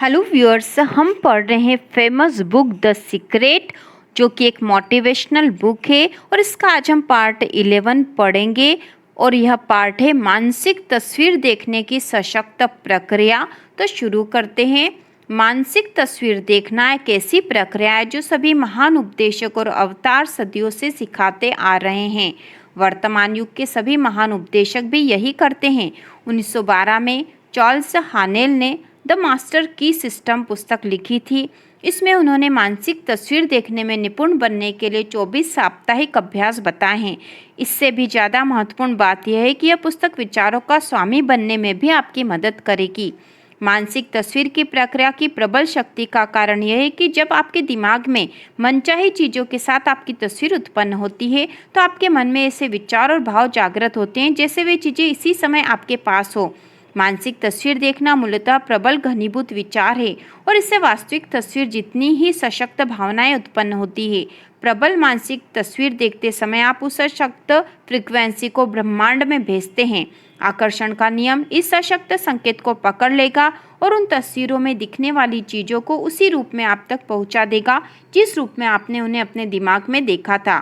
Hello viewers, हम पढ़ रहे हैं फेमस बुक द सीक्रेट, जो कि एक मोटिवेशनल बुक है। और इसका आज हम पार्ट 11 पढ़ेंगे। और यह पार्ट है मानसिक तस्वीर देखने की सशक्त प्रक्रिया। तो शुरू करते हैं। मानसिक तस्वीर देखना एक ऐसी प्रक्रिया है जो सभी महान उपदेशक और अवतार सदियों से सिखाते आ रहे हैं। वर्तमान युग के सभी महान उपदेशक भी यही करते हैं। 1912 में चार्ल्स हानेल ने द मास्टर की सिस्टम पुस्तक लिखी थी। इसमें उन्होंने मानसिक तस्वीर देखने में निपुण बनने के लिए 24 साप्ताहिक अभ्यास बताए हैं। इससे भी ज़्यादा महत्वपूर्ण बात यह है कि यह पुस्तक विचारों का स्वामी बनने में भी आपकी मदद करेगी। मानसिक तस्वीर की प्रक्रिया की प्रबल शक्ति का कारण यह है कि जब आपके दिमाग में मनचाही चीज़ों के साथ आपकी तस्वीर उत्पन्न होती है तो आपके मन में ऐसे विचार और भाव जागृत होते हैं जैसे वे चीज़ें इसी समय आपके पास हो। मानसिक तस्वीर देखना मूलतः प्रबल घनीभूत विचार है और इससे वास्तविक तस्वीर जितनी ही सशक्त भावनाएं उत्पन्न होती है। प्रबल मानसिक तस्वीर देखते समय आप उस सशक्त फ्रीक्वेंसी को ब्रह्मांड में भेजते हैं। आकर्षण का नियम इस सशक्त संकेत को पकड़ लेगा और उन तस्वीरों में दिखने वाली चीज़ों को उसी रूप में आप तक पहुंचा देगा जिस रूप में आपने उन्हें अपने दिमाग में देखा था।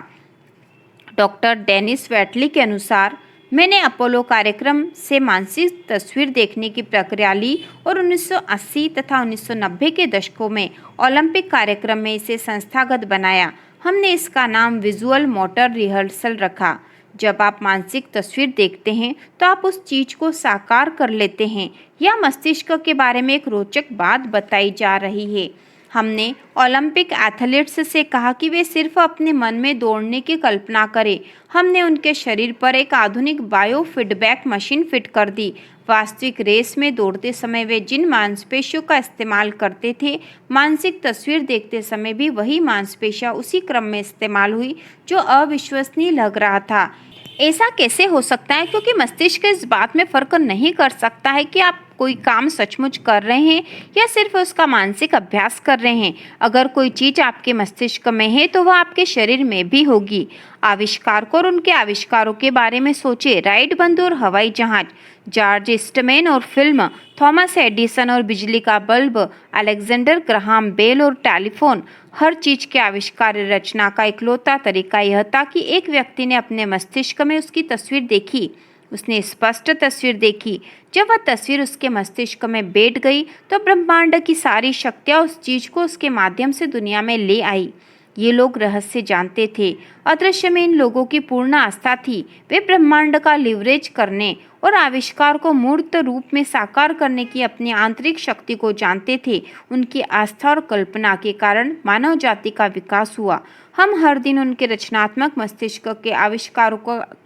डॉक्टर डेनिस वेटली के अनुसार, मैंने अपोलो कार्यक्रम से मानसिक तस्वीर देखने की प्रक्रिया ली और 1980 तथा 1990 के दशकों में ओलंपिक कार्यक्रम में इसे संस्थागत बनाया। हमने इसका नाम विजुअल मोटर रिहर्सल रखा। जब आप मानसिक तस्वीर देखते हैं तो आप उस चीज़ को साकार कर लेते हैं। यह मस्तिष्क के बारे में एक रोचक बात बताई जा रही है। हमने ओलंपिक एथलीट्स से कहा कि वे सिर्फ अपने मन में दौड़ने की कल्पना करें। हमने उनके शरीर पर एक आधुनिक बायो फीडबैक मशीन फिट कर दी। वास्तविक रेस में दौड़ते समय वे जिन मांसपेशियों का इस्तेमाल करते थे, मानसिक तस्वीर देखते समय भी वही मांसपेशियां उसी क्रम में इस्तेमाल हुई, जो अविश्वसनीय लग रहा था। ऐसा कैसे हो सकता है? क्योंकि मस्तिष्क इस बात में फर्क नहीं कर सकता है कि आप कोई काम सचमुच कर रहे हैं या सिर्फ उसका मानसिक अभ्यास कर रहे हैं। अगर कोई चीज़ आपके मस्तिष्क में है तो वह आपके शरीर में भी होगी। आविष्कारकों और उनके आविष्कारों के बारे में सोचें। राइट बंधु और हवाई जहाज, जॉर्ज ईस्टमैन और फिल्म, थॉमस एडिसन और बिजली का बल्ब, अलेक्जेंडर ग्राहम बेल और टेलीफोन। हर चीज़ के आविष्कार रचना का इकलौता तरीका यह था कि एक व्यक्ति ने अपने मस्तिष्क में उसकी तस्वीर देखी। उसने स्पष्ट तस्वीर देखी। जब वह तस्वीर उसके मस्तिष्क में बैठ गई तो ब्रह्मांड की सारी शक्तियाँ उस चीज़ को उसके माध्यम से दुनिया में ले आई। ये लोग रहस्य जानते थे। अदृश्य में इन लोगों की पूर्ण आस्था थी। वे ब्रह्मांड का लिवरेज करने और आविष्कार को मूर्त रूप में साकार करने की अपनी आंतरिक शक्ति को जानते थे। उनकी आस्था और कल्पना के कारण मानव जाति का विकास हुआ। हम हर दिन उनके रचनात्मक मस्तिष्क के आविष्कारों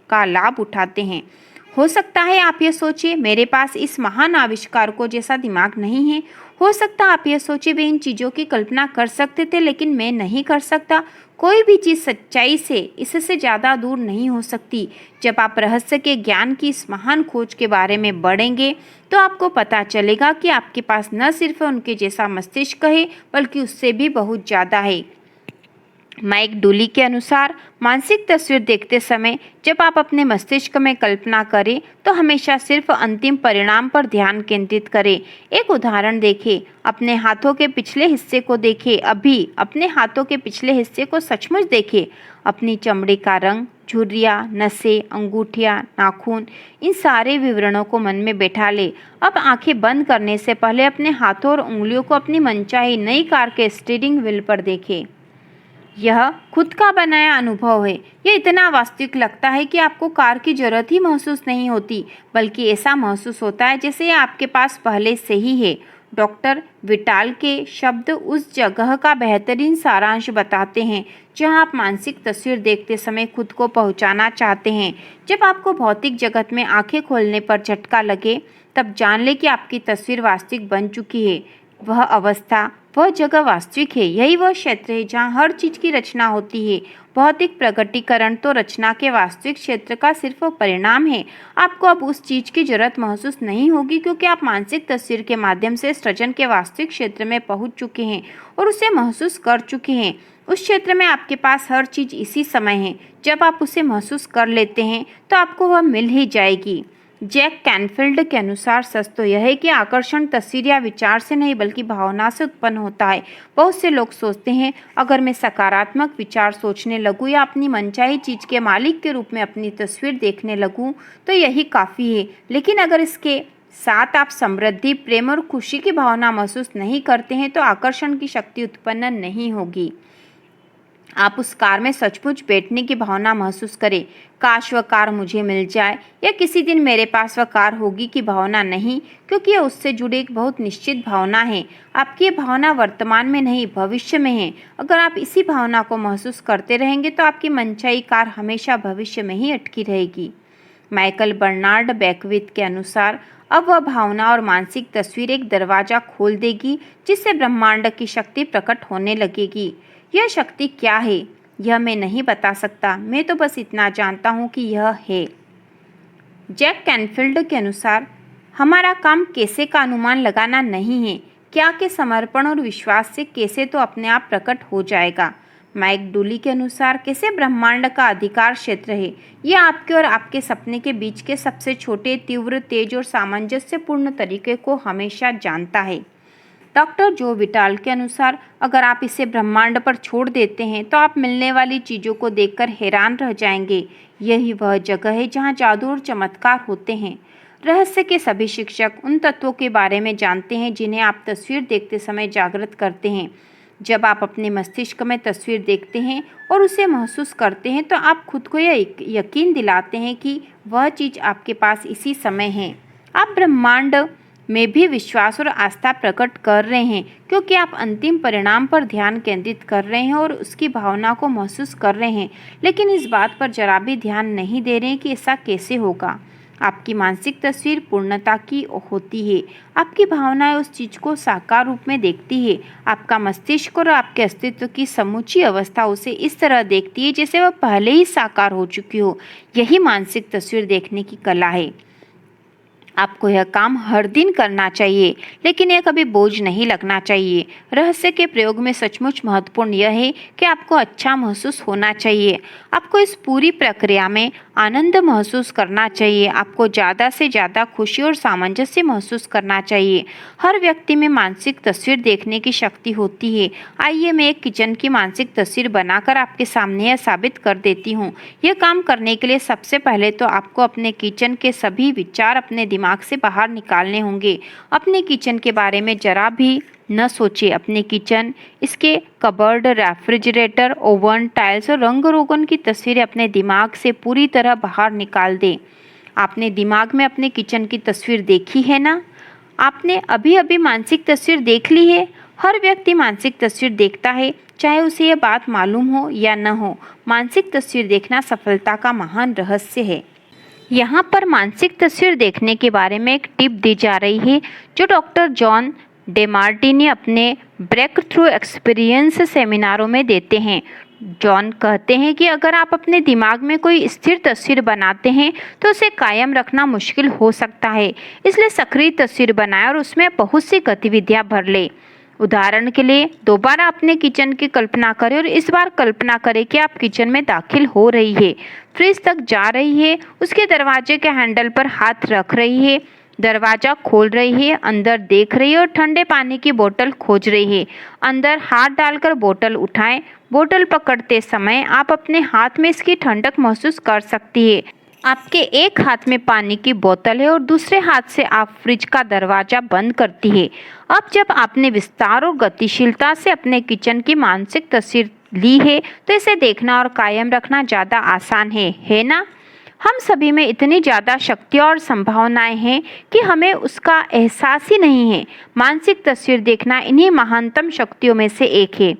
का लाभ उठाते हैं। हो सकता है आप ये सोचिए, मेरे पास इस महान आविष्कारकों जैसा दिमाग नहीं है। हो सकता है आप ये सोचिए, वे इन चीज़ों की कल्पना कर सकते थे लेकिन मैं नहीं कर सकता। कोई भी चीज़ सच्चाई से इससे ज़्यादा दूर नहीं हो सकती। जब आप रहस्य के ज्ञान की इस महान खोज के बारे में बढ़ेंगे तो आपको पता चलेगा कि आपके पास न सिर्फ उनके जैसा मस्तिष्क है बल्कि उससे भी बहुत ज़्यादा है। माइक डूली के अनुसार, मानसिक तस्वीर देखते समय जब आप अपने मस्तिष्क में कल्पना करें तो हमेशा सिर्फ अंतिम परिणाम पर ध्यान केंद्रित करें। एक उदाहरण देखें। अपने हाथों के पिछले हिस्से को देखें। अभी अपने हाथों के पिछले हिस्से को सचमुच देखें। अपनी चमड़ी का रंग, झुर्रियाँ, नसें, अंगूठियाँ, नाखून, इन सारे विवरणों को मन में बैठा ले। अब आंखें बंद करने से पहले अपने हाथों और उंगलियों को अपनी मनचाही नई कार के स्टीयरिंग व्हील पर देखें। यह खुद का बनाया अनुभव है। यह इतना वास्तविक लगता है कि आपको कार की जरूरत ही महसूस नहीं होती, बल्कि ऐसा महसूस होता है जैसे यह आपके पास पहले से ही है। डॉक्टर विटाल के शब्द उस जगह का बेहतरीन सारांश बताते हैं जहां आप मानसिक तस्वीर देखते समय खुद को पहुंचाना चाहते हैं। जब आपको भौतिक जगत में आंखें खोलने पर झटका लगे, तब जान लें कि आपकी तस्वीर वास्तविक बन चुकी है। वह अवस्था, वह जगह वास्तविक है। यही वह क्षेत्र है जहाँ हर चीज़ की रचना होती है। भौतिक प्रकटीकरण तो रचना के वास्तविक क्षेत्र का सिर्फ परिणाम है। आपको अब उस चीज़ की जरूरत महसूस नहीं होगी क्योंकि आप मानसिक तस्वीर के माध्यम से सृजन के वास्तविक क्षेत्र में पहुंच चुके हैं और उसे महसूस कर चुके हैं। उस क्षेत्र में आपके पास हर चीज़ इसी समय है। जब आप उसे महसूस कर लेते हैं तो आपको वह मिल ही जाएगी। जैक कैनफील्ड के अनुसार सच तो यह है कि आकर्षण तस्वीर या विचार से नहीं बल्कि भावना से उत्पन्न होता है। बहुत से लोग सोचते हैं अगर मैं सकारात्मक विचार सोचने लगूं या अपनी मनचाही चीज के मालिक के रूप में अपनी तस्वीर देखने लगूं तो यही काफ़ी है। लेकिन अगर इसके साथ आप समृद्धि, प्रेम और खुशी की भावना महसूस नहीं करते हैं तो आकर्षण की शक्ति उत्पन्न नहीं होगी। आप उस कार में सचमुच बैठने की भावना महसूस करें, काश वह कार मुझे मिल जाए या किसी दिन मेरे पास वह कार होगी की भावना नहीं, क्योंकि यह उससे जुड़ी एक बहुत निश्चित भावना है। आपकी ये भावना वर्तमान में नहीं भविष्य में है। अगर आप इसी भावना को महसूस करते रहेंगे तो आपकी मनचाही कार हमेशा भविष्य में ही अटकी रहेगी। माइकल बर्नार्ड बैकविथ के अनुसार अब वह भावना और मानसिक तस्वीर एक दरवाजा खोल देगी जिससे ब्रह्मांड की शक्ति प्रकट होने लगेगी। यह शक्ति क्या है यह मैं नहीं बता सकता, मैं तो बस इतना जानता हूँ कि यह है। जैक कैनफील्ड के अनुसार हमारा काम कैसे का अनुमान लगाना नहीं है, क्या के समर्पण और विश्वास से कैसे तो अपने आप प्रकट हो जाएगा। माइक डूली के अनुसार कैसे ब्रह्मांड का अधिकार क्षेत्र है, यह आपके और आपके सपने के बीच के सबसे छोटे, तीव्र, तेज और सामंजस्यपूर्ण तरीके को हमेशा जानता है। डॉक्टर जो विटाल के अनुसार अगर आप इसे ब्रह्मांड पर छोड़ देते हैं तो आप मिलने वाली चीज़ों को देखकर हैरान रह जाएंगे। यही वह जगह है जहां जादू और चमत्कार होते हैं। रहस्य के सभी शिक्षक उन तत्वों के बारे में जानते हैं जिन्हें आप तस्वीर देखते समय जागृत करते हैं। जब आप अपने मस्तिष्क में तस्वीर देखते हैं और उसे महसूस करते हैं तो आप खुद को यह यकीन दिलाते हैं कि वह चीज़ आपके पास इसी समय है। आप ब्रह्मांड में भी विश्वास और आस्था प्रकट कर रहे हैं क्योंकि आप अंतिम परिणाम पर ध्यान केंद्रित कर रहे हैं और उसकी भावना को महसूस कर रहे हैं, लेकिन इस बात पर जरा भी ध्यान नहीं दे रहे हैं कि ऐसा कैसे होगा। आपकी मानसिक तस्वीर पूर्णता की होती है। आपकी भावनाएं उस चीज़ को साकार रूप में देखती है। आपका मस्तिष्क और आपके अस्तित्व की समूची अवस्था उसे इस तरह देखती है जैसे वह पहले ही साकार हो चुकी हो। यही मानसिक तस्वीर देखने की कला है। आपको यह काम हर दिन करना चाहिए, लेकिन यह कभी बोझ नहीं लगना चाहिए। रहस्य के प्रयोग में सचमुच महत्वपूर्ण यह है कि आपको अच्छा महसूस होना चाहिए। आपको इस पूरी प्रक्रिया में आनंद महसूस करना चाहिए। आपको ज़्यादा से ज़्यादा खुशी और सामंजस्य महसूस करना चाहिए। हर व्यक्ति में मानसिक तस्वीर देखने की शक्ति होती है। आइए मैं एक किचन की मानसिक तस्वीर बनाकर आपके सामने यह साबित कर देती हूँ। यह काम करने के लिए सबसे पहले तो आपको अपने किचन के सभी विचार अपने दिमाग से बाहर निकालने होंगे। अपने किचन के बारे में जरा भी न सोचिए। अपने किचन, इसके कबर्ड, रेफ्रिजरेटर, ओवन, टाइल्स और रंग रोगन की तस्वीरें अपने दिमाग से पूरी तरह बाहर निकाल दें। आपने दिमाग में अपने किचन की तस्वीर देखी है ना? आपने अभी अभी मानसिक तस्वीर देख ली है। हर व्यक्ति मानसिक तस्वीर देखता है, चाहे उसे यह बात मालूम हो या न हो। मानसिक तस्वीर देखना सफलता का महान रहस्य है। यहाँ पर मानसिक तस्वीर देखने के बारे में एक टिप दी जा रही है जो डॉक्टर जॉन डेमार्टिनी अपने ब्रेक थ्रू एक्सपीरियंस सेमिनारों में देते हैं। जॉन कहते हैं कि अगर आप अपने दिमाग में कोई स्थिर तस्वीर बनाते हैं तो उसे कायम रखना मुश्किल हो सकता है। इसलिए सक्रिय तस्वीर बनाएं और उसमें बहुत सी गतिविधियां भर लें। उदाहरण के लिए दोबारा अपने किचन की कल्पना करें और इस बार कल्पना करें कि आप किचन में दाखिल हो रही है, फ्रिज तक जा रही है, उसके दरवाजे के हैंडल पर हाथ रख रही है, दरवाजा खोल रही है, अंदर देख रही है और ठंडे पानी की बोतल खोज रही है। अंदर हाथ डालकर बोतल उठाएं। बोतल पकड़ते समय आप अपने हाथ में इसकी ठंडक महसूस कर सकती है। आपके एक हाथ में पानी की बोतल है और दूसरे हाथ से आप फ्रिज का दरवाजा बंद करती है। अब जब आपने विस्तार और गतिशीलता से अपने किचन की मानसिक तस्वीर ली है तो इसे देखना और कायम रखना ज़्यादा आसान है ना? हम सभी में इतनी ज़्यादा शक्तियाँ और संभावनाएं हैं कि हमें उसका एहसास ही नहीं है। मानसिक तस्वीर देखना इन्हीं महानतम शक्तियों में से एक है।